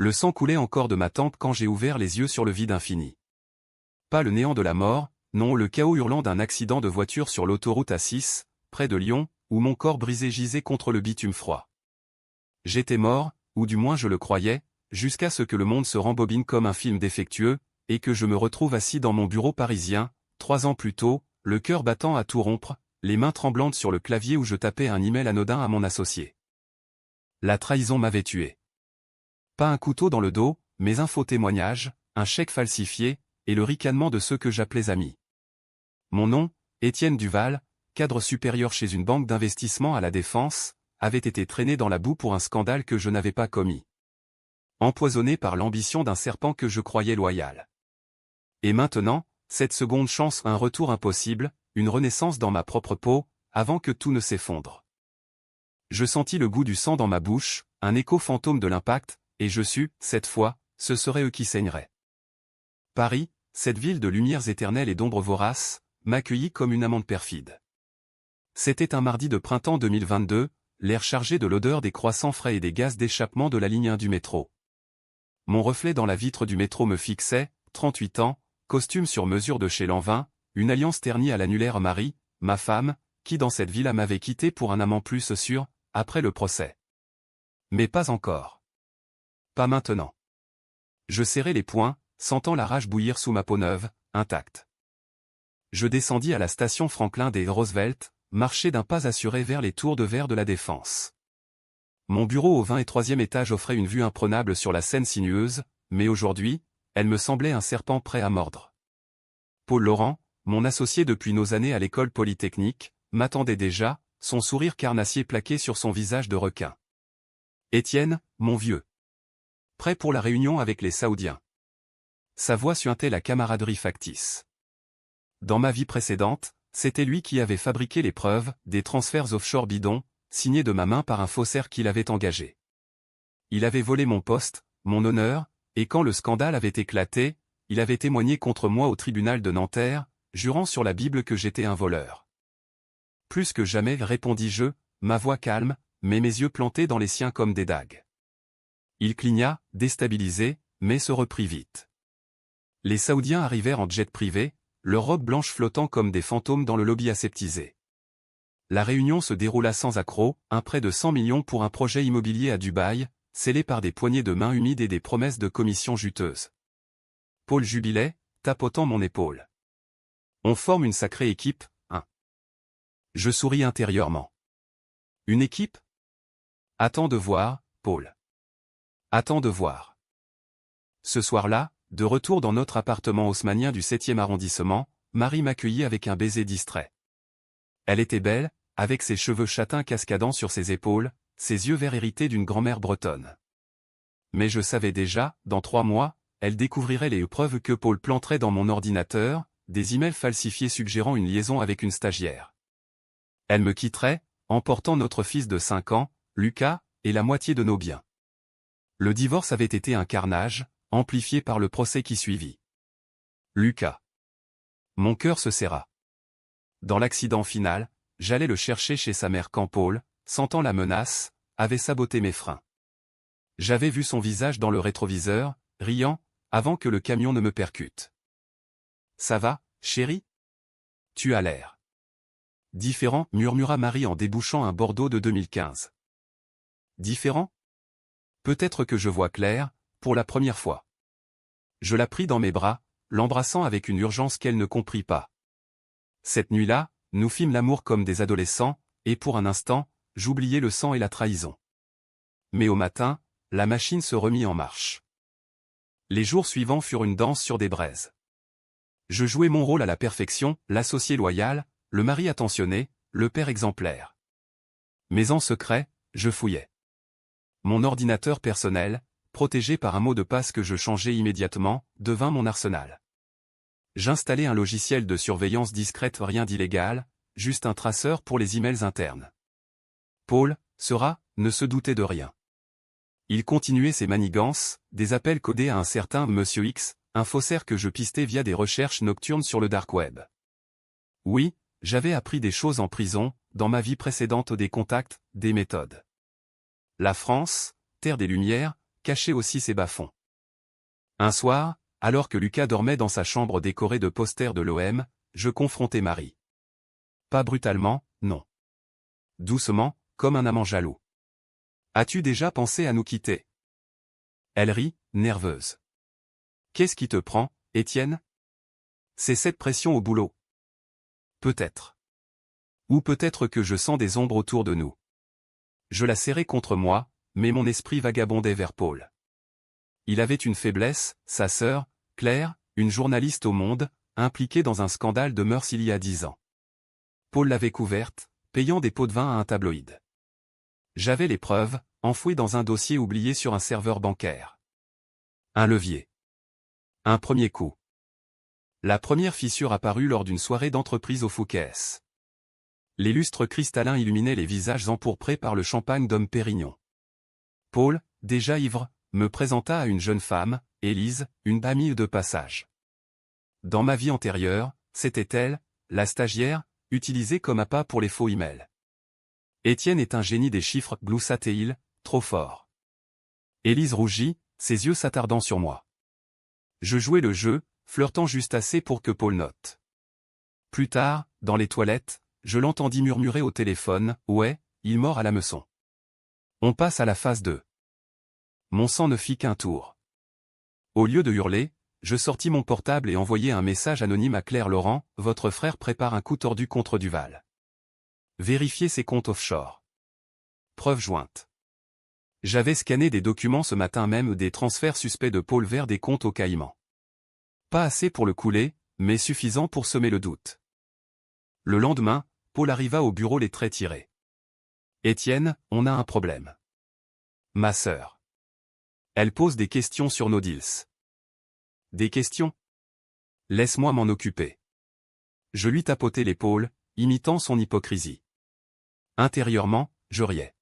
Le sang coulait encore de ma tempe quand j'ai ouvert les yeux sur le vide infini. Pas le néant de la mort, non le chaos hurlant d'un accident de voiture sur l'autoroute A6, près de Lyon, où mon corps brisé gisait contre le bitume froid. J'étais mort, ou du moins je le croyais, jusqu'à ce que le monde se rembobine comme un film défectueux, et que je me retrouve assis dans mon bureau parisien, 3 ans plus tôt, le cœur battant à tout rompre, les mains tremblantes sur le clavier où je tapais un email anodin à mon associé. La trahison m'avait tué. Pas un couteau dans le dos, mais un faux témoignage, un chèque falsifié, et le ricanement de ceux que j'appelais amis. Mon nom, Étienne Duval, cadre supérieur chez une banque d'investissement à la Défense, avait été traîné dans la boue pour un scandale que je n'avais pas commis. Empoisonné par l'ambition d'un serpent que je croyais loyal. Et maintenant, cette seconde chance, un retour impossible, une renaissance dans ma propre peau, avant que tout ne s'effondre. Je sentis le goût du sang dans ma bouche, un écho fantôme de l'impact, et je sus, cette fois, ce serait eux qui saigneraient. Paris, cette ville de lumières éternelles et d'ombres voraces, m'accueillit comme une amante perfide. C'était un mardi de printemps 2022, l'air chargé de l'odeur des croissants frais et des gaz d'échappement de la ligne 1 du métro. Mon reflet dans la vitre du métro me fixait, 38 ans, costume sur mesure de chez Lanvin, une alliance ternie à l'annulaire Marie, ma femme, qui dans cette villa m'avait quitté pour un amant plus sûr, après le procès. Mais pas encore. Pas maintenant. Je serrai les poings, sentant la rage bouillir sous ma peau neuve, intacte. Je descendis à la station Franklin des Roosevelt, marchai d'un pas assuré vers les tours de verre de la Défense. Mon bureau au 23e étage offrait une vue imprenable sur la Seine sinueuse, mais aujourd'hui, elle me semblait un serpent prêt à mordre. Paul Laurent, mon associé depuis nos années à l'école polytechnique, m'attendait déjà, son sourire carnassier plaqué sur son visage de requin. Étienne, mon vieux. Prêt pour la réunion avec les Saoudiens. Sa voix suintait la camaraderie factice. Dans ma vie précédente, c'était lui qui avait fabriqué les preuves des transferts offshore bidons, signés de ma main par un faussaire qu'il avait engagé. Il avait volé mon poste, mon honneur, et quand le scandale avait éclaté, il avait témoigné contre moi au tribunal de Nanterre, jurant sur la Bible que j'étais un voleur. Plus que jamais, répondis-je, ma voix calme, mais mes yeux plantés dans les siens comme des dagues. Il cligna, déstabilisé, mais se reprit vite. Les Saoudiens arrivèrent en jet privé, leurs robes blanches flottant comme des fantômes dans le lobby aseptisé. La réunion se déroula sans accroc, un prêt de 100 millions pour un projet immobilier à Dubaï, scellé par des poignées de mains humides et des promesses de commissions juteuses. Paul jubilait, tapotant mon épaule. On forme une sacrée équipe, hein. Je souris intérieurement. Une équipe? Attends de voir, Paul. Attends de voir. Ce soir-là, de retour dans notre appartement haussmannien du 7e arrondissement, Marie m'accueillit avec un baiser distrait. Elle était belle, avec ses cheveux châtains cascadant sur ses épaules, ses yeux verts hérités d'une grand-mère bretonne. Mais je savais déjà, dans 3 mois, elle découvrirait les preuves que Paul planterait dans mon ordinateur, des emails falsifiés suggérant une liaison avec une stagiaire. Elle me quitterait, emportant notre fils de 5 ans, Lucas, et la moitié de nos biens. Le divorce avait été un carnage, amplifié par le procès qui suivit. Lucas. Mon cœur se serra. Dans l'accident final, j'allais le chercher chez sa mère quand Paul, sentant la menace, avait saboté mes freins. J'avais vu son visage dans le rétroviseur, riant, avant que le camion ne me percute. « Ça va, chérie ? Tu as l'air. » Différent, murmura Marie en débouchant un Bordeaux de 2015. Différent ? Peut-être que je vois clair, pour la première fois. Je la pris dans mes bras, l'embrassant avec une urgence qu'elle ne comprit pas. Cette nuit-là, nous fîmes l'amour comme des adolescents, et pour un instant, j'oubliai le sang et la trahison. Mais au matin, la machine se remit en marche. Les jours suivants furent une danse sur des braises. Je jouai mon rôle à la perfection, l'associé loyal, le mari attentionné, le père exemplaire. Mais en secret, je fouillais. Mon ordinateur personnel, protégé par un mot de passe que je changeai immédiatement, devint mon arsenal. J'installai un logiciel de surveillance discrète, rien d'illégal, juste un traceur pour les emails internes. Paul, ne se doutait de rien. Il continuait ses manigances, des appels codés à un certain Monsieur X, un faussaire que je pistais via des recherches nocturnes sur le dark web. Oui, j'avais appris des choses en prison, dans ma vie précédente, des contacts, des méthodes. La France, terre des Lumières, cachait aussi ses bas-fonds. Un soir, alors que Lucas dormait dans sa chambre décorée de posters de l'OM, je confrontai Marie. Pas brutalement, non. Doucement, comme un amant jaloux. As-tu déjà pensé à nous quitter? Elle rit, nerveuse. Qu'est-ce qui te prend, Étienne? C'est cette pression au boulot. Peut-être. Ou peut-être que je sens des ombres autour de nous. Je la serrai contre moi, mais mon esprit vagabondait vers Paul. Il avait une faiblesse, sa sœur, Claire, une journaliste au Monde, impliquée dans un scandale de mœurs il y a 10 ans. Paul l'avait couverte, payant des pots de vin à un tabloïd. J'avais les preuves, enfouies dans un dossier oublié sur un serveur bancaire. Un levier. Un premier coup. La première fissure apparut lors d'une soirée d'entreprise au Fouquet's. Les lustres cristallins illuminaient les visages empourprés par le champagne d'Homme Pérignon. Paul, déjà ivre, me présenta à une jeune femme, Élise, une amie de passage. Dans ma vie antérieure, c'était elle, la stagiaire, utilisée comme appât pour les faux emails. Étienne est un génie des chiffres, gloussa-t-il, trop fort. Élise rougit, ses yeux s'attardant sur moi. Je jouais le jeu, flirtant juste assez pour que Paul note. Plus tard, dans les toilettes, je l'entendis murmurer au téléphone, « Ouais, il mord à l'hameçon. On passe à la phase 2. » Mon sang ne fit qu'un tour. Au lieu de hurler, je sortis mon portable et envoyai un message anonyme à Claire Laurent, « Votre frère prépare un coup tordu contre Duval. Vérifiez ses comptes offshore. » Preuve jointe. J'avais scanné des documents ce matin même des transferts suspects de Paul vers des comptes au Caïmans. Pas assez pour le couler, mais suffisant pour semer le doute. Le lendemain, Paul arriva au bureau les traits tirés. « Étienne, on a un problème. » Ma sœur. Elle pose des questions sur nos deals. Des questions? Laisse-moi m'en occuper. Je lui tapotai l'épaule, imitant son hypocrisie. Intérieurement, je riais.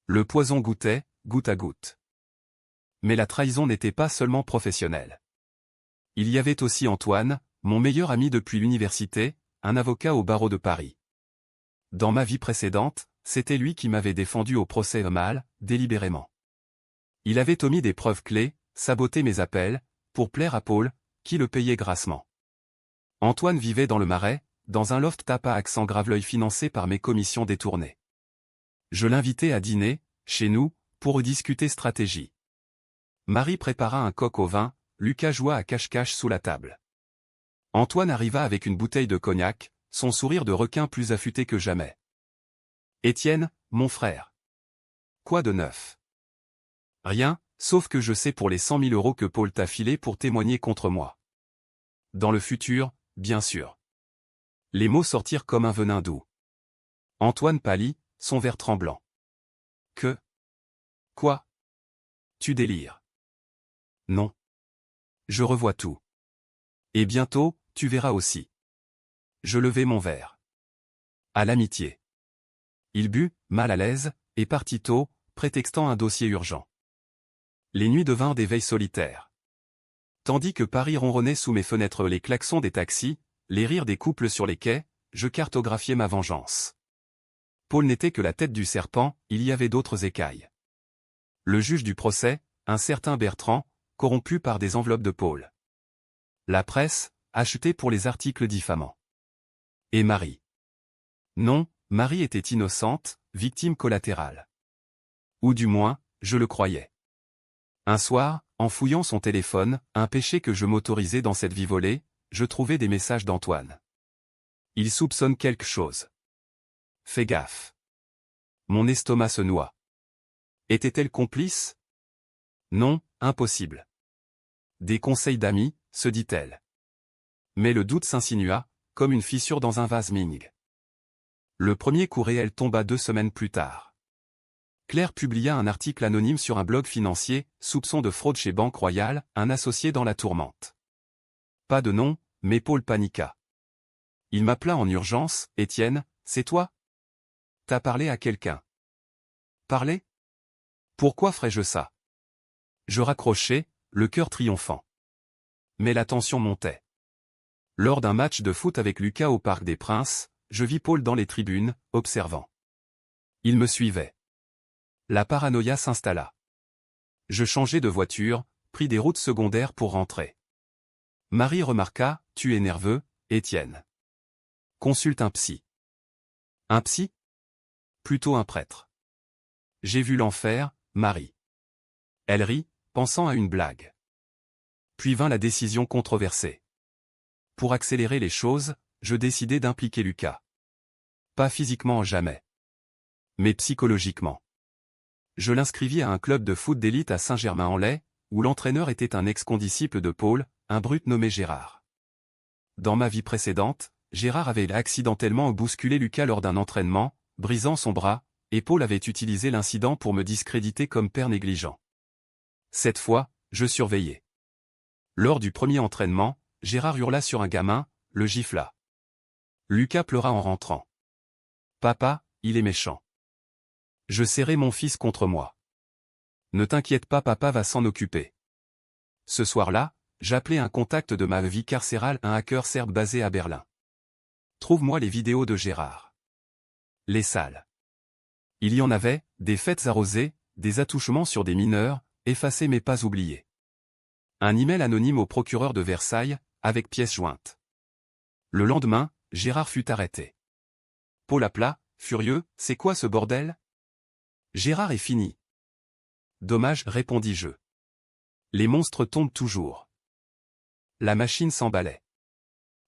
Le poison goûtait, goutte à goutte. Mais la trahison n'était pas seulement professionnelle. Il y avait aussi Antoine, mon meilleur ami depuis l'université, un avocat au barreau de Paris. Dans ma vie précédente, c'était lui qui m'avait défendu au procès mal, délibérément. Il avait omis des preuves clés, saboté mes appels, pour plaire à Paul, qui le payait grassement. Antoine vivait dans le Marais, dans un loft tape à accent Graveleuil financé par mes commissions détournées. Je l'invitai à dîner, chez nous, pour discuter stratégie. Marie prépara un coq au vin, Lucas joua à cache-cache sous la table. Antoine arriva avec une bouteille de cognac, son sourire de requin plus affûté que jamais. « Étienne, mon frère. Quoi de neuf? » Rien, sauf que je sais pour les 100 000 € que Paul t'a filé pour témoigner contre moi. Dans le futur, bien sûr. Les mots sortirent comme un venin doux. Antoine pâlit, son verre tremblant. Que? Quoi? Tu délires. Non. Je revois tout. Et bientôt, tu verras aussi. Je levai mon verre. À l'amitié. Il but, mal à l'aise, et partit tôt, prétextant un dossier urgent. Les nuits devinrent des veilles solitaires. Tandis que Paris ronronnait sous mes fenêtres les klaxons des taxis, les rires des couples sur les quais, je cartographiais ma vengeance. Paul n'était que la tête du serpent, il y avait d'autres écailles. Le juge du procès, un certain Bertrand, corrompu par des enveloppes de Paul. La presse, achetée pour les articles diffamants. Et Marie. Non, Marie était innocente, victime collatérale. Ou du moins, je le croyais. Un soir, en fouillant son téléphone, un péché que je m'autorisais dans cette vie volée, je trouvai des messages d'Antoine. Il soupçonne quelque chose. Fais gaffe. Mon estomac se noie. Était-elle complice? Non, impossible. Des conseils d'amis, se dit-elle. Mais le doute s'insinua, comme une fissure dans un vase Ming. Le premier coup réel tomba 2 semaines plus tard. Claire publia un article anonyme sur un blog financier, soupçon de fraude chez Banque Royale, un associé dans la tourmente. Pas de nom, mais Paul paniqua. Il m'appela en urgence, « Étienne, c'est toi? T'as parlé à quelqu'un? » Parler? Pourquoi ferais-je ça? Je raccrochai, le cœur triomphant. Mais la tension montait. Lors d'un match de foot avec Lucas au Parc des Princes, je vis Paul dans les tribunes, observant. Il me suivait. La paranoïa s'installa. Je changeai de voiture, pris des routes secondaires pour rentrer. Marie remarqua, tu es nerveux, Étienne. Consulte un psy. Un psy? Plutôt un prêtre. J'ai vu l'enfer, Marie. Elle rit, pensant à une blague. Puis vint la décision controversée. Pour accélérer les choses, je décidai d'impliquer Lucas. Pas physiquement jamais. Mais psychologiquement. Je l'inscrivis à un club de foot d'élite à Saint-Germain-en-Laye, où l'entraîneur était un ex-condisciple de Paul, un brute nommé Gérard. Dans ma vie précédente, Gérard avait accidentellement bousculé Lucas lors d'un entraînement, brisant son bras, et Paul avait utilisé l'incident pour me discréditer comme père négligent. Cette fois, je surveillais. Lors du premier entraînement, Gérard hurla sur un gamin, le gifla. Lucas pleura en rentrant. Papa, il est méchant. Je serrai mon fils contre moi. Ne t'inquiète pas, papa va s'en occuper. Ce soir-là, j'appelai un contact de ma vie carcérale, un hacker serbe basé à Berlin. Trouve-moi les vidéos de Gérard. Les salles. Il y en avait, des fêtes arrosées, des attouchements sur des mineurs, effacés mais pas oubliés. Un email anonyme au procureur de Versailles, avec pièce jointe. Le lendemain, Gérard fut arrêté. Paul appela, furieux, c'est quoi ce bordel? Gérard est fini. Dommage, répondis-je. Les monstres tombent toujours. La machine s'emballait.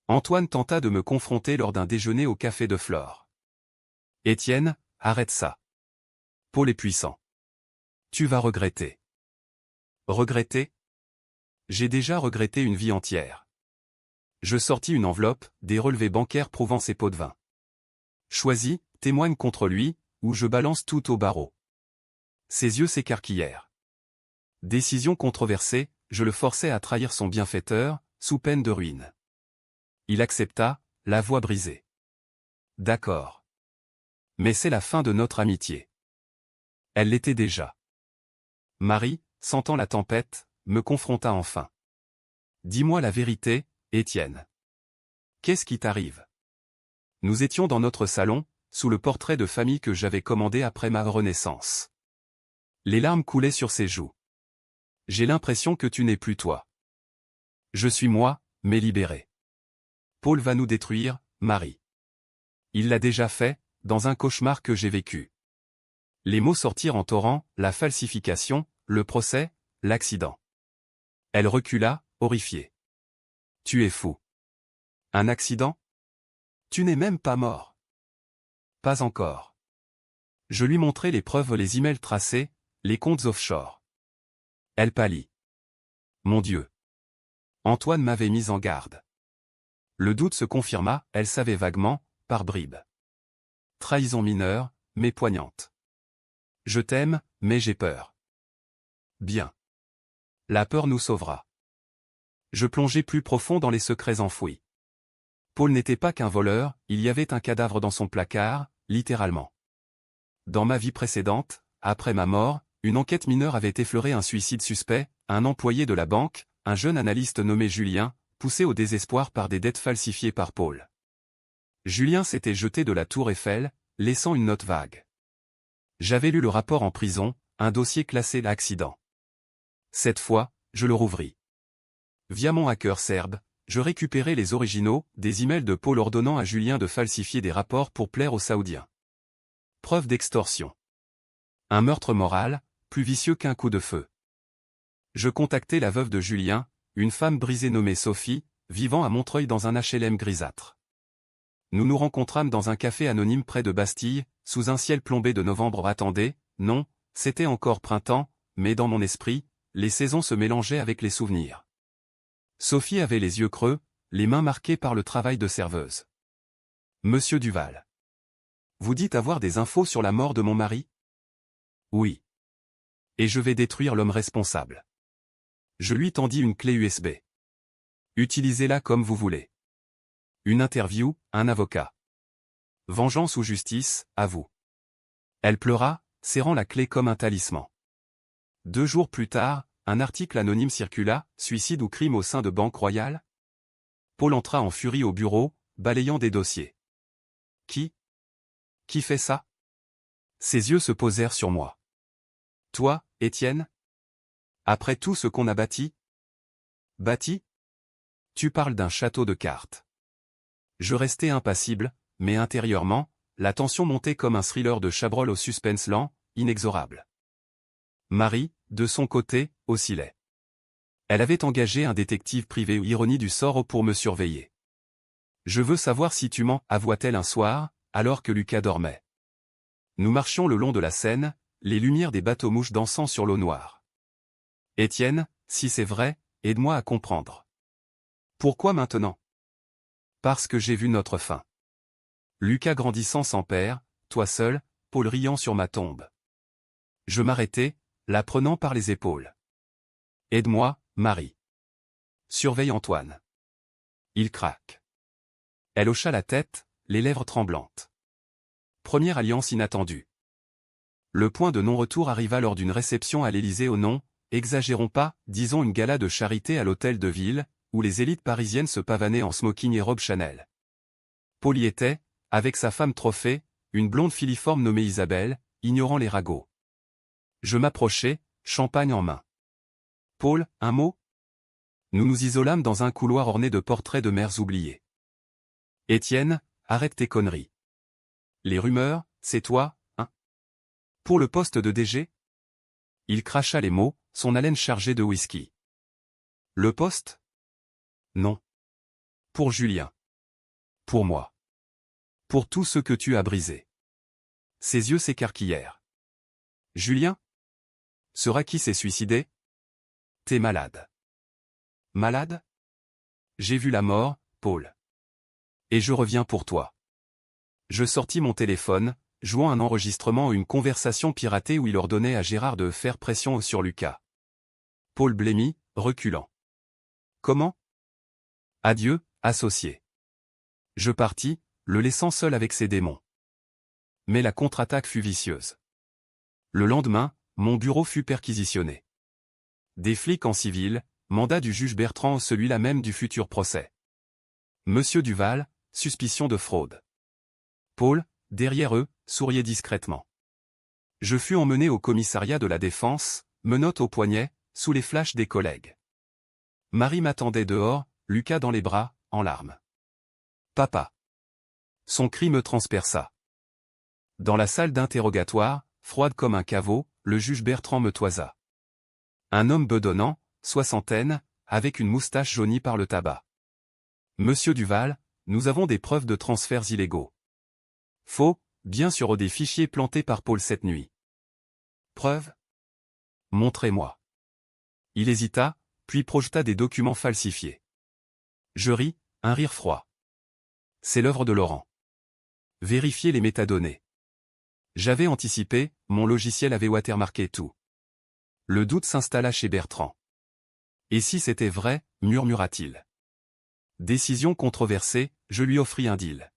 Antoine tenta de me confronter lors d'un déjeuner au café de Flore. Étienne, arrête ça. Paul est puissant. Tu vas regretter. Regretter? J'ai déjà regretté une vie entière. Je sortis une enveloppe, des relevés bancaires prouvant ses pots de vin. Choisis, témoigne contre lui, ou je balance tout au barreau. Ses yeux s'écarquillèrent. Décision controversée, je le forçai à trahir son bienfaiteur, sous peine de ruine. Il accepta, la voix brisée. D'accord. Mais c'est la fin de notre amitié. Elle l'était déjà. Marie, sentant la tempête, me confronta enfin. Dis-moi la vérité, Étienne. Qu'est-ce qui t'arrive? Nous étions dans notre salon, sous le portrait de famille que j'avais commandé après ma renaissance. Les larmes coulaient sur ses joues. J'ai l'impression que tu n'es plus toi. Je suis moi, mais libéré. Paul va nous détruire, Marie. Il l'a déjà fait, dans un cauchemar que j'ai vécu. Les mots sortirent en torrent, la falsification, le procès, l'accident. Elle recula, horrifiée. Tu es fou. Un accident? Tu n'es même pas mort. Pas encore. Je lui montrai les preuves, les emails tracés, les comptes offshore. Elle pâlit. Mon Dieu. Antoine m'avait mis en garde. Le doute se confirma, elle savait vaguement, par bribes. Trahison mineure, mais poignante. Je t'aime, mais j'ai peur. Bien. La peur nous sauvera. Je plongeai plus profond dans les secrets enfouis. Paul n'était pas qu'un voleur, il y avait un cadavre dans son placard, littéralement. Dans ma vie précédente, après ma mort, une enquête mineure avait effleuré un suicide suspect, un employé de la banque, un jeune analyste nommé Julien, poussé au désespoir par des dettes falsifiées par Paul. Julien s'était jeté de la tour Eiffel, laissant une note vague. J'avais lu le rapport en prison, un dossier classé l'accident. Cette fois, je le rouvris. Via mon hacker serbe, je récupérai les originaux, des emails de Paul ordonnant à Julien de falsifier des rapports pour plaire aux Saoudiens. Preuve d'extorsion. Un meurtre moral, plus vicieux qu'un coup de feu. Je contactai la veuve de Julien, une femme brisée nommée Sophie, vivant à Montreuil dans un HLM grisâtre. Nous nous rencontrâmes dans un café anonyme près de Bastille, sous un ciel plombé de novembre. Attendez, non, c'était encore printemps, mais dans mon esprit, les saisons se mélangeaient avec les souvenirs. Sophie avait les yeux creux, les mains marquées par le travail de serveuse. Monsieur Duval. Vous dites avoir des infos sur la mort de mon mari? Oui. Et je vais détruire l'homme responsable. Je lui tendis une clé USB. Utilisez-la comme vous voulez. Une interview, un avocat. Vengeance ou justice, à vous. Elle pleura, serrant la clé comme un talisman. 2 jours plus tard, un article anonyme circula, suicide ou crime au sein de Banque Royale? Paul entra en furie au bureau, balayant des dossiers. Qui fait ça? Ses yeux se posèrent sur moi. Toi, Étienne? Après tout ce qu'on a bâti? Bâti? Tu parles d'un château de cartes. Je restais impassible, mais intérieurement, la tension montait comme un thriller de Chabrol au suspense lent, inexorable. Marie, de son côté, oscillait. Elle avait engagé un détective privé, ironie du sort, pour me surveiller. Je veux savoir si tu mens, avoua-t-elle un soir, alors que Lucas dormait. Nous marchions le long de la Seine, les lumières des bateaux-mouches dansant sur l'eau noire. Étienne, si c'est vrai, aide-moi à comprendre. Pourquoi maintenant? Parce que j'ai vu notre fin. Lucas grandissant sans père, toi seul, Paul riant sur ma tombe. Je m'arrêtai, la prenant par les épaules. Aide-moi, Marie. Surveille Antoine. Il craque. Elle hocha la tête, les lèvres tremblantes. Première alliance inattendue. Le point de non-retour arriva lors d'une réception à l'Élysée au nom, exagérons pas, disons une gala de charité à l'hôtel de ville, où les élites parisiennes se pavanaient en smoking et robe Chanel. Paul y était, avec sa femme trophée, une blonde filiforme nommée Isabelle, ignorant les ragots. Je m'approchai, champagne en main. Paul, un mot? Nous nous isolâmes dans un couloir orné de portraits de mères oubliées. Étienne, arrête tes conneries. Les rumeurs, c'est toi, hein? Pour le poste de DG? Il cracha les mots, son haleine chargée de whisky. Le poste? Non. Pour Julien. Pour moi. Pour tout ce que tu as brisé. Ses yeux s'écarquillèrent. Julien? Sera qui s'est suicidé? T'es malade. Malade? J'ai vu la mort, Paul. Et je reviens pour toi. Je sortis mon téléphone, jouant un enregistrement ou une conversation piratée où il ordonnait à Gérard de faire pression sur Lucas. Paul blêmit, reculant. Comment? Adieu, associé. Je partis, le laissant seul avec ses démons. Mais la contre-attaque fut vicieuse. Le lendemain, mon bureau fut perquisitionné. Des flics en civil, mandat du juge Bertrand, celui-là même du futur procès. Monsieur Duval, suspicion de fraude. Paul, derrière eux, souriait discrètement. Je fus emmené au commissariat de la Défense, menottes au poignet, sous les flashs des collègues. Marie m'attendait dehors, Lucas dans les bras, en larmes. Papa. Son cri me transperça. Dans la salle d'interrogatoire, froide comme un caveau, le juge Bertrand me toisa. Un homme bedonnant, soixantaine, avec une moustache jaunie par le tabac. Monsieur Duval, nous avons des preuves de transferts illégaux. Faux, bien sûr, des fichiers plantés par Paul cette nuit. Preuves? Montrez-moi. Il hésita, puis projeta des documents falsifiés. Je ris, un rire froid. C'est l'œuvre de Laurent. Vérifiez les métadonnées. J'avais anticipé, mon logiciel avait watermarké tout. Le doute s'installa chez Bertrand. Et si c'était vrai, murmura-t-il. Décision controversée, je lui offris un deal.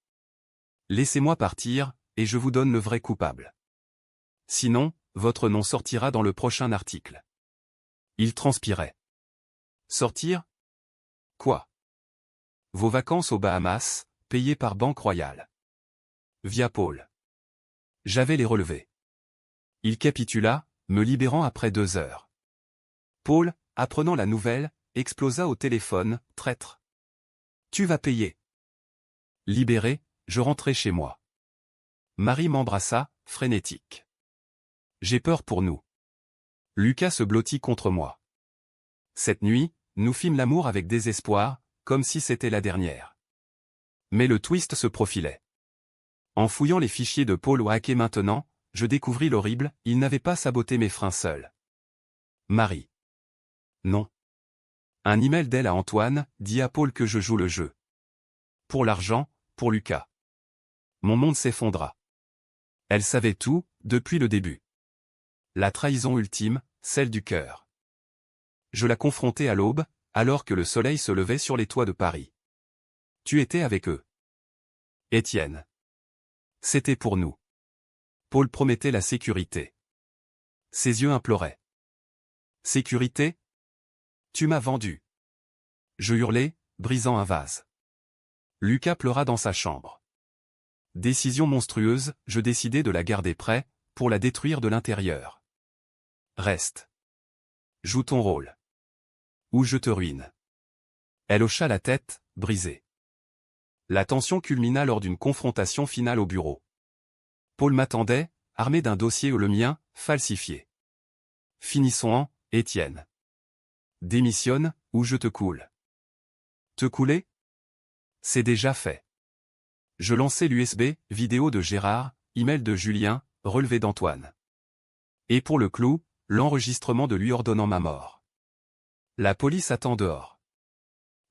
Laissez-moi partir, et je vous donne le vrai coupable. Sinon, votre nom sortira dans le prochain article. Il transpirait. Sortir? Quoi? Vos vacances aux Bahamas, payées par Banque Royale. Via Paul. J'avais les relevés. Il capitula, me libérant après 2 heures. Paul, apprenant la nouvelle, explosa au téléphone, traître. Tu vas payer. Libéré, je rentrai chez moi. Marie m'embrassa, frénétique. J'ai peur pour nous. Lucas se blottit contre moi. Cette nuit, nous fîmes l'amour avec désespoir, comme si c'était la dernière. Mais le twist se profilait. En fouillant les fichiers de Paul hackés maintenant, je découvris l'horrible, il n'avait pas saboté mes freins seul. Marie. Non. Un email d'elle à Antoine, dit à Paul que je joue le jeu. Pour l'argent, pour Lucas. Mon monde s'effondra. Elle savait tout, depuis le début. La trahison ultime, celle du cœur. Je la confrontai à l'aube, alors que le soleil se levait sur les toits de Paris. Tu étais avec eux. Étienne. C'était pour nous. Paul promettait la sécurité. Ses yeux imploraient. Sécurité? Tu m'as vendu. Je hurlai, brisant un vase. Lucas pleura dans sa chambre. Décision monstrueuse, je décidai de la garder près, pour la détruire de l'intérieur. Reste. Joue ton rôle. Ou je te ruine. Elle hocha la tête, brisée. La tension culmina lors d'une confrontation finale au bureau. Paul m'attendait, armé d'un dossier ou le mien, falsifié. Finissons en, Étienne. Démissionne, ou je te coule. Te couler? C'est déjà fait. Je lançai l'USB, vidéo de Gérard, email de Julien, relevé d'Antoine. Et pour le clou, l'enregistrement de lui ordonnant ma mort. La police attend dehors.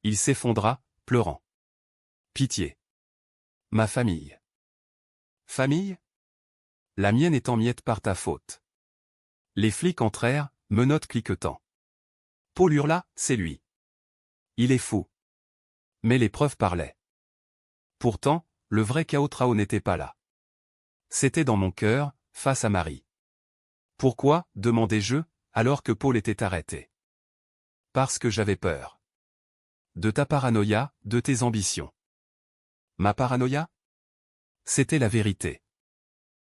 Il s'effondra, pleurant. Pitié. Ma famille. Famille? La mienne est en miettes par ta faute. Les flics entrèrent, menottes cliquetant. Paul hurla, c'est lui. Il est fou. Mais les preuves parlaient. Pourtant, le vrai chaos Trao n'était pas là. C'était dans mon cœur, face à Marie. Pourquoi, demandai-je, alors que Paul était arrêté? Parce que j'avais peur. De ta paranoïa, de tes ambitions. Ma paranoïa? C'était la vérité.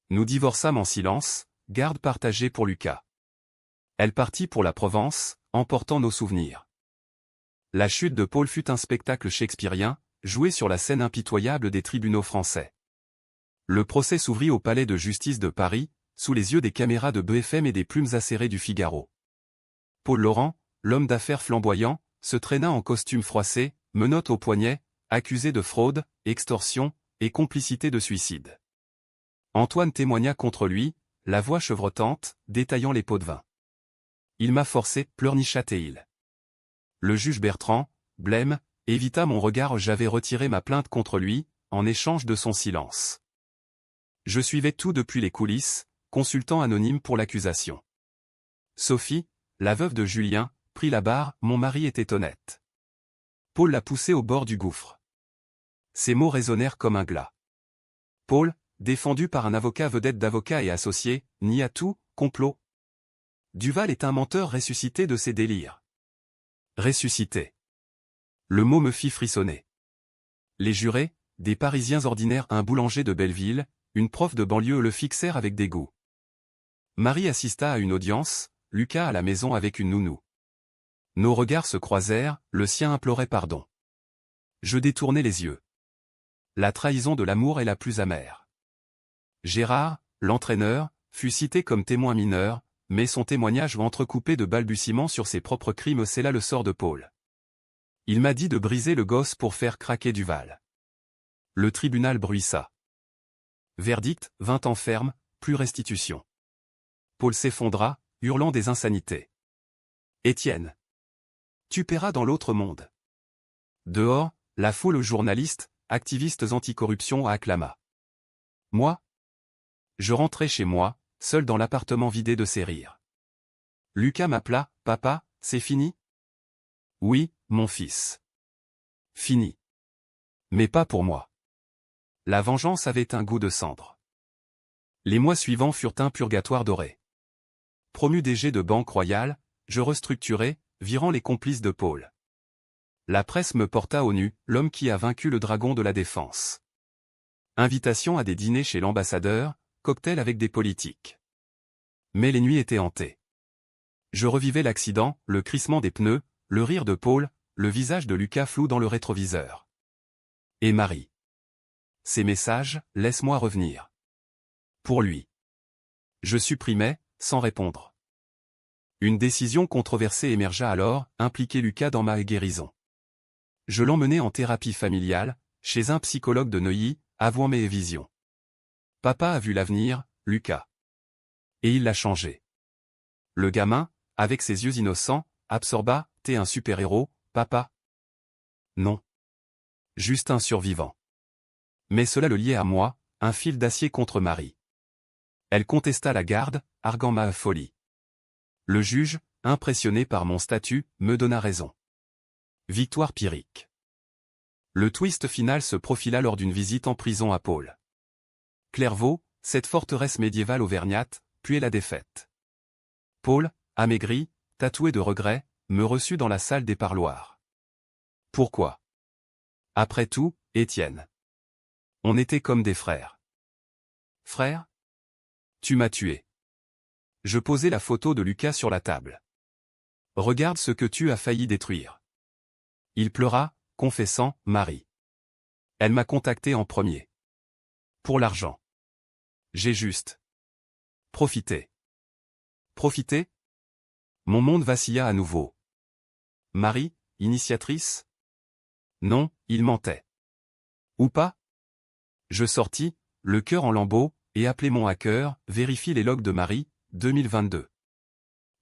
Nous divorçâmes en silence, garde partagée pour Lucas. Elle partit pour la Provence, emportant nos souvenirs. La chute de Paul fut un spectacle shakespearien, joué sur la scène impitoyable des tribunaux français. Le procès s'ouvrit au palais de justice de Paris, sous les yeux des caméras de BFM et des plumes acérées du Figaro. Paul Laurent, l'homme d'affaires flamboyant, se traîna en costume froissé, menottes au poignet, accusé de fraude, extorsion et complicité de suicide. Antoine témoigna contre lui, la voix chevrotante, détaillant les pots de vin. Il m'a forcé, pleurnichat-il. Le juge Bertrand, blême, évita mon regard. J'avais retiré ma plainte contre lui, en échange de son silence. Je suivais tout depuis les coulisses, consultant anonyme pour l'accusation. Sophie, la veuve de Julien, prit la barre, mon mari était honnête. Paul l'a poussé au bord du gouffre. Ses mots résonnèrent comme un glas. Paul, défendu par un avocat vedette d'avocats et associé, nia tout, complot. Duval est un menteur ressuscité de ses délires. Ressuscité. Le mot me fit frissonner. Les jurés, des Parisiens ordinaires, un boulanger de Belleville, une prof de banlieue le fixèrent avec dégoût. Marie assista à une audience, Lucas à la maison avec une nounou. Nos regards se croisèrent, le sien implorait pardon. Je détournai les yeux. La trahison de l'amour est la plus amère. Gérard, l'entraîneur, fut cité comme témoin mineur, mais son témoignage entrecoupé de balbutiements sur ses propres crimes scella le sort de Paul. Il m'a dit de briser le gosse pour faire craquer Duval. Le tribunal bruissa. Verdict, 20 ans ferme, plus restitution. Paul s'effondra, hurlant des insanités. Étienne. Tu paieras dans l'autre monde. Dehors, la foule journalistes, activistes anticorruption acclama. Moi? Je rentrai chez moi, seul dans l'appartement vidé de ses rires. Lucas m'appela, papa, c'est fini? Oui, mon fils. Fini. Mais pas pour moi. La vengeance avait un goût de cendre. Les mois suivants furent un purgatoire doré. Promu DG de Banque Royale, je restructurai, virant les complices de Paul. La presse me porta au nu, l'homme qui a vaincu le dragon de la défense. Invitation à des dîners chez l'ambassadeur, cocktail avec des politiques. Mais les nuits étaient hantées. Je revivais l'accident, le crissement des pneus, le rire de Paul, le visage de Lucas flou dans le rétroviseur. Et Marie. Ces messages, laisse-moi revenir. Pour lui. Je supprimais, sans répondre. Une décision controversée émergea alors, impliquer Lucas dans ma guérison. Je l'emmenai en thérapie familiale, chez un psychologue de Neuilly, avouant mes visions. Papa a vu l'avenir, Lucas. Et il l'a changé. Le gamin, avec ses yeux innocents, absorba, t'es un super-héros, papa? Non. Juste un survivant. Mais cela le liait à moi, un fil d'acier contre Marie. Elle contesta la garde, arguant ma folie. Le juge, impressionné par mon statut, me donna raison. Victoire pyrrhique. Le twist final se profila lors d'une visite en prison à Paul. Clairvaux, cette forteresse médiévale auvergnate, puis la défaite. Paul, amaigri, tatoué de regret, me reçut dans la salle des parloirs. Pourquoi? Après tout, Étienne. On était comme des frères. Frère? Tu m'as tué. Je posai la photo de Lucas sur la table. Regarde ce que tu as failli détruire. Il pleura, confessant, Marie. Elle m'a contacté en premier. Pour l'argent. J'ai juste. Profité. Profité? Mon monde vacilla à nouveau. Marie, initiatrice? Non, il mentait. Ou pas? Je sortis, le cœur en lambeaux, et appelai mon hacker, vérifie les logs de Marie, 2022.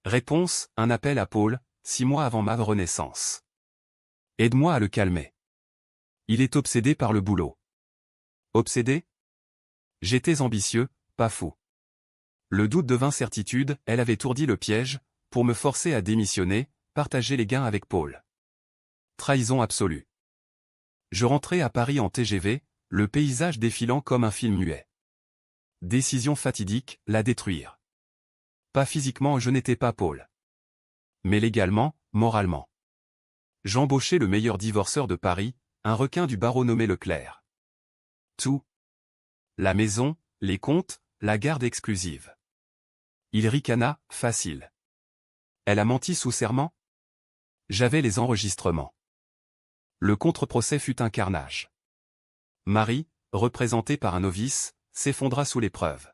Réponse, un appel à Paul, 6 mois avant ma renaissance. Aide-moi à le calmer. Il est obsédé par le boulot. Obsédé? J'étais ambitieux, pas fou. Le doute devint certitude, elle avait ourdi le piège, pour me forcer à démissionner, partager les gains avec Paul. Trahison absolue. Je rentrais à Paris en TGV, le paysage défilant comme un film muet. Décision fatidique, la détruire. Pas physiquement, je n'étais pas Paul. Mais légalement, moralement. J'embauchais le meilleur divorceur de Paris, un requin du barreau nommé Leclerc. Tout. La maison, les comptes, la garde exclusive. Il ricana, facile. Elle a menti sous serment? J'avais les enregistrements. Le contre-procès fut un carnage. Marie, représentée par un novice, s'effondra sous l'épreuve.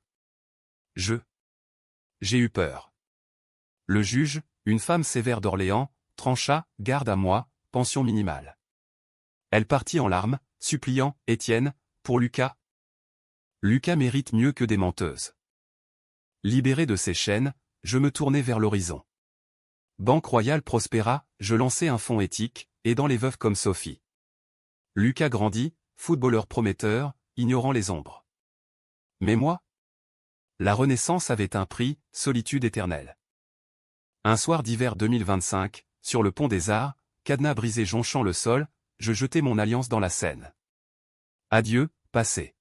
J'ai eu peur. Le juge, une femme sévère d'Orléans, trancha, garde à moi, pension minimale. Elle partit en larmes, suppliant, Étienne, pour Lucas. Lucas mérite mieux que des menteuses. Libéré de ses chaînes, je me tournai vers l'horizon. Banque Royale prospéra, je lançai un fonds éthique, aidant les veuves comme Sophie. Lucas grandit, footballeur prometteur, ignorant les ombres. Mais moi? La Renaissance avait un prix, solitude éternelle. Un soir d'hiver 2025, sur le pont des Arts, cadenas brisé jonchant le sol, je jetai mon alliance dans la Seine. Adieu, passé.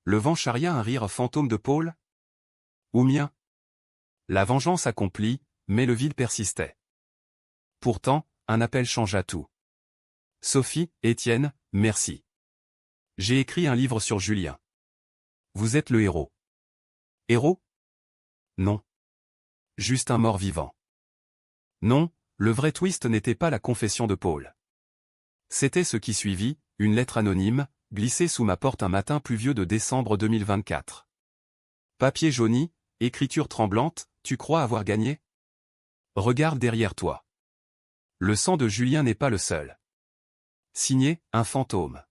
Le vent charria un rire fantôme de Paul? Ou mien? La vengeance accomplie, mais le vide persistait. Pourtant, un appel changea tout. Sophie, Étienne, merci. J'ai écrit un livre sur Julien. Vous êtes le héros. Héros? Non. Juste un mort-vivant. Non, le vrai twist n'était pas la confession de Paul. C'était ce qui suivit, une lettre anonyme, glissée sous ma porte un matin pluvieux de décembre 2024. Papier jauni, écriture tremblante, tu crois avoir gagné? Regarde derrière toi. Le sang de Julien n'est pas le seul. Signé, un fantôme.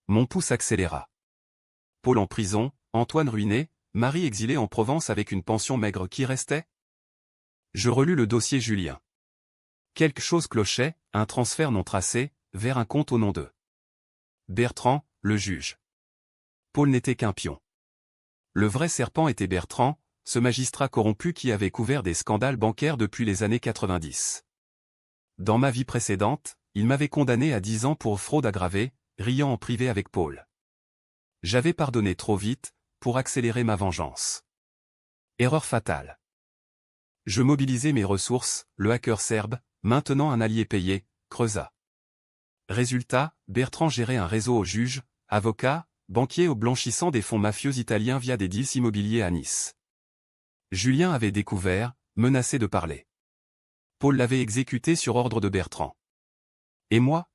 Mon pouce accéléra. Paul en prison, Antoine ruiné, Marie exilée en Provence avec une pension maigre qui restait? Je relus le dossier Julien. Quelque chose clochait, un transfert non tracé, vers un compte au nom de Bertrand, le juge. Paul n'était qu'un pion. Le vrai serpent était Bertrand, ce magistrat corrompu qui avait couvert des scandales bancaires depuis les années 90. Dans ma vie précédente, il m'avait condamné à 10 ans pour fraude aggravée, riant en privé avec Paul. J'avais pardonné trop vite, pour accélérer ma vengeance. Erreur fatale. Je mobilisais mes ressources, le hacker serbe, maintenant un allié payé, creusa. Résultat, Bertrand gérait un réseau aux juges, avocats, banquiers au blanchissant des fonds mafieux italiens via des deals immobiliers à Nice. Julien avait découvert, menacé de parler. Paul l'avait exécuté sur ordre de Bertrand. Et moi?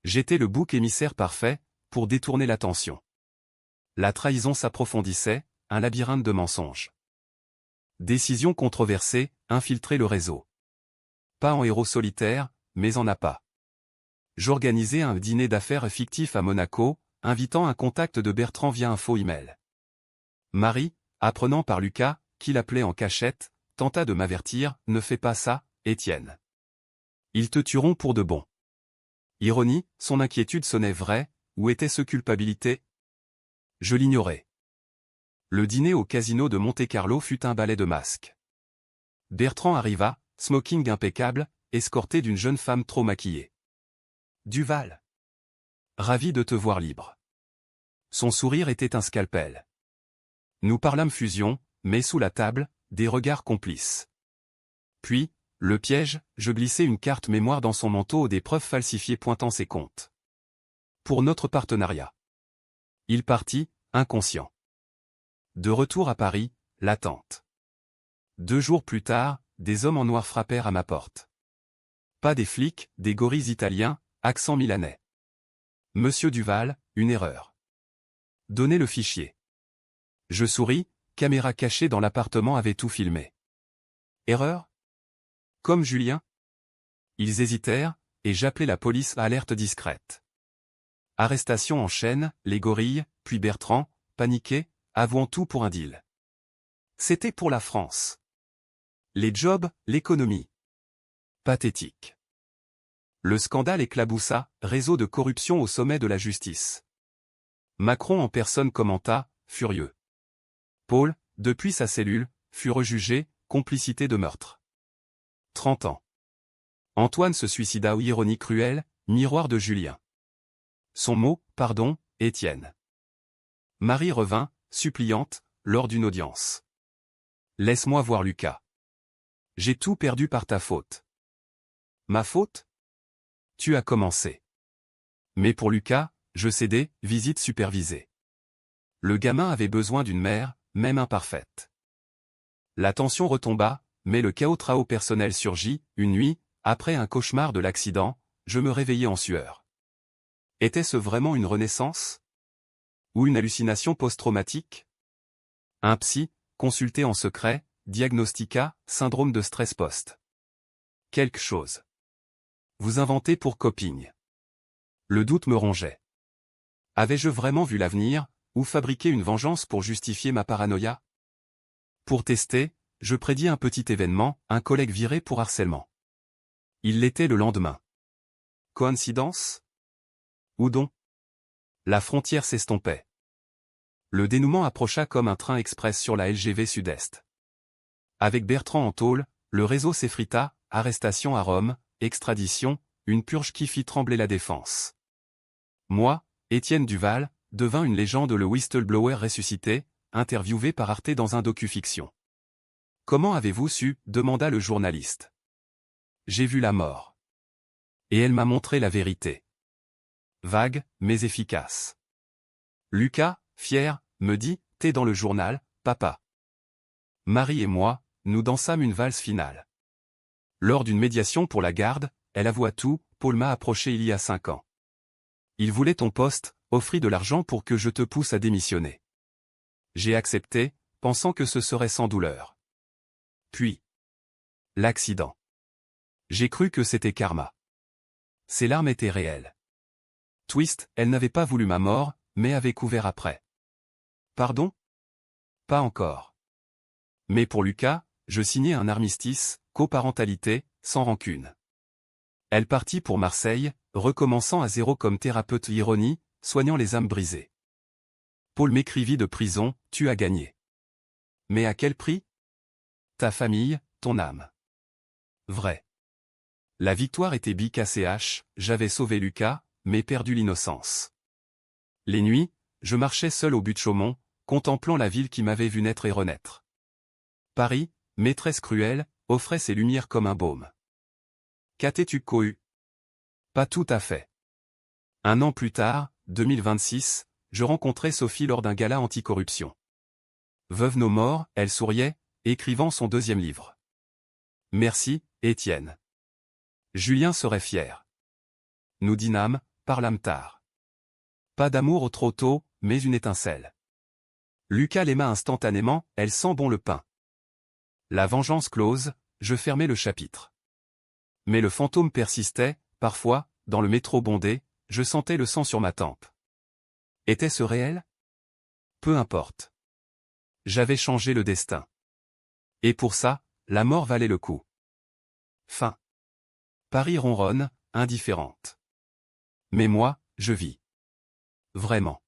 J'étais le bouc émissaire parfait, pour détourner l'attention. La trahison s'approfondissait, un labyrinthe de mensonges. Décision controversée, infiltrer le réseau. Pas en héros solitaire, mais en appât. J'organisais un dîner d'affaires fictif à Monaco, invitant un contact de Bertrand via un faux email. Marie, apprenant par Lucas, qui l'appelait en cachette, tenta de m'avertir, ne fais pas ça, Étienne. Ils te tueront pour de bon. Ironie, son inquiétude sonnait vraie, où était ce culpabilité? Je l'ignorais. Le dîner au casino de Monte-Carlo fut un ballet de masques. Bertrand arriva, smoking impeccable, escorté d'une jeune femme trop maquillée. Duval. Ravi de te voir libre. Son sourire était un scalpel. Nous parlâmes fusion, mais sous la table, des regards complices. Puis, le piège, je glissai une carte mémoire dans son manteau des preuves falsifiées pointant ses comptes. Pour notre partenariat. Il partit, inconscient. De retour à Paris, l'attente. 2 jours plus tard, des hommes en noir frappèrent à ma porte. Pas des flics, des gorilles italiens, accent milanais. Monsieur Duval, une erreur. Donnez le fichier. Je souris, caméra cachée dans l'appartement avait tout filmé. Erreur? Comme Julien? Ils hésitèrent, et j'appelai la police à alerte discrète. Arrestation en chaîne, les gorilles, puis Bertrand, paniqué, avouant tout pour un deal. C'était pour la France. Les jobs, l'économie. Pathétique. Le scandale éclaboussa, réseau de corruption au sommet de la justice. Macron en personne commenta, furieux. Paul, depuis sa cellule, fut rejugé, complicité de meurtre. 30 ans. Antoine se suicida ou ironie cruelle, miroir de Julien. Son mot, pardon, Étienne. Marie revint, suppliante, lors d'une audience. Laisse-moi voir Lucas. J'ai tout perdu par ta faute. Ma faute? Tu as commencé. Mais pour Lucas, je cédais, visite supervisée. Le gamin avait besoin d'une mère, même imparfaite. La tension retomba, mais le chaos personnel surgit, une nuit, après un cauchemar de l'accident, je me réveillai en sueur. Était-ce vraiment une renaissance? Ou une hallucination post-traumatique? Un psy, consulté en secret, diagnostiqua, syndrome de stress post. Quelque chose. Vous inventez pour coping. Le doute me rongeait. Avais-je vraiment vu l'avenir, ou fabriqué une vengeance pour justifier ma paranoïa? Pour tester, je prédis un petit événement, un collègue viré pour harcèlement. Il l'était le lendemain. Coïncidence? Ou donc? La frontière s'estompait. Le dénouement approcha comme un train express sur la LGV Sud-Est. Avec Bertrand en tôle, le réseau s'effrita, arrestation à Rome, extradition, une purge qui fit trembler la défense. Moi, Étienne Duval, devint une légende, le whistleblower ressuscité, interviewé par Arte dans un docu-fiction. Comment avez-vous su? Demanda le journaliste. J'ai vu la mort. Et elle m'a montré la vérité. Vague, mais efficace. Lucas, fier, me dit, t'es dans le journal, papa. Marie et moi, nous dansâmes une valse finale. Lors d'une médiation pour la garde, elle avoua tout, Paul m'a approché il y a 5 ans. Il voulait ton poste, offrit de l'argent pour que je te pousse à démissionner. J'ai accepté, pensant que ce serait sans douleur. Puis, l'accident. J'ai cru que c'était karma. Ses larmes étaient réelles. Twist, elle n'avait pas voulu ma mort, mais avait couvert après. Pardon? Pas encore. Mais pour Lucas, je signai un armistice, coparentalité, sans rancune. Elle partit pour Marseille, recommençant à zéro comme thérapeute ironie, soignant les âmes brisées. Paul m'écrivit de prison, tu as gagné. Mais à quel prix? Ta famille, ton âme. Vrai. La victoire était BKCH, j'avais sauvé Lucas, mais perdu l'innocence. Les nuits, je marchais seul au but de Chaumont, contemplant la ville qui m'avait vu naître et renaître. Paris, maîtresse cruelle, offrait ses lumières comme un baume. Qu'as-tu connu? Pas tout à fait. 1 an plus tard, 2026, je rencontrai Sophie lors d'un gala anticorruption. Veuve nos morts, elle souriait, écrivant son 2e livre. Merci, Étienne. Julien serait fier. Nous dînâmes, parlâmes tard. Pas d'amour au trop tôt, mais une étincelle. Lucas l'aima instantanément, elle sent bon le pain. La vengeance close, je fermai le chapitre. Mais le fantôme persistait, parfois, dans le métro bondé, je sentais le sang sur ma tempe. Était-ce réel? Peu importe. J'avais changé le destin. Et pour ça, la mort valait le coup. Fin. Paris ronronne, indifférente. Mais moi, je vis. Vraiment.